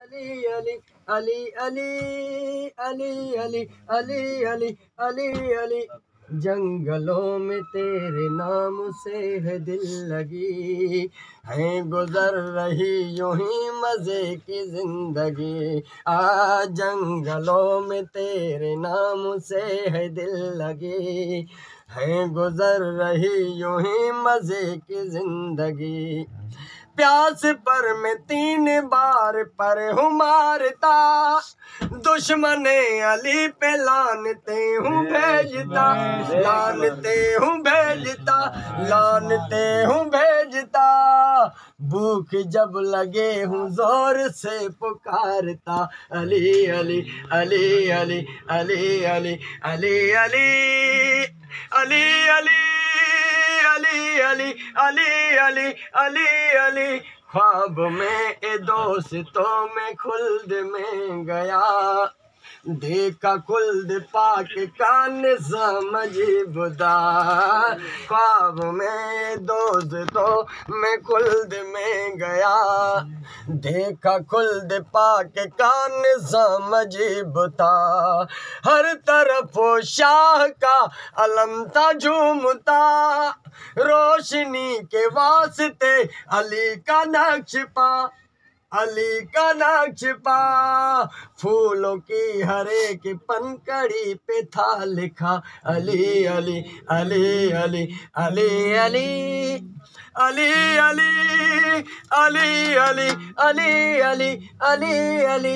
अली अली अली अली अली अली अली अली अली अली। जंगलों में तेरे नाम से है दिल लगी, है गुजर रही यूं ही मजे की जिंदगी। जंगलों में तेरे नाम से है दिल लगी, है गुजर रही यूं ही मजे की जिंदगी। प्यास पर मैं 3 बार पर हूँ मारता, दुश्मने अली पे लानते हूँ भेजता, लानते हूँ भेजता, लानते हूँ भेजता। भूख जब लगे हूँ जोर से पुकारता, अली अली अली अली अली अली अली अली अली अली अली अली अली अली अली अली। ख्वाब में ए दोस्तों में खुल्द में गया, देखा खुल्द पाक का निज़ाम अजीबदा। ख्वाब में दोस्तों में खुल्द में गया, देखा खुल्द पाक का निज़ाम अजीब था। हर तरफ वो शाह का अलम था झूमता, रोशनी के वास्ते अली का नक्श पा, अली का नक्श पा। फूलों की हर एक पनकड़ी पे था लिखा, अली अली अली अली अली अली अली अली अली अली अली अली अली अली।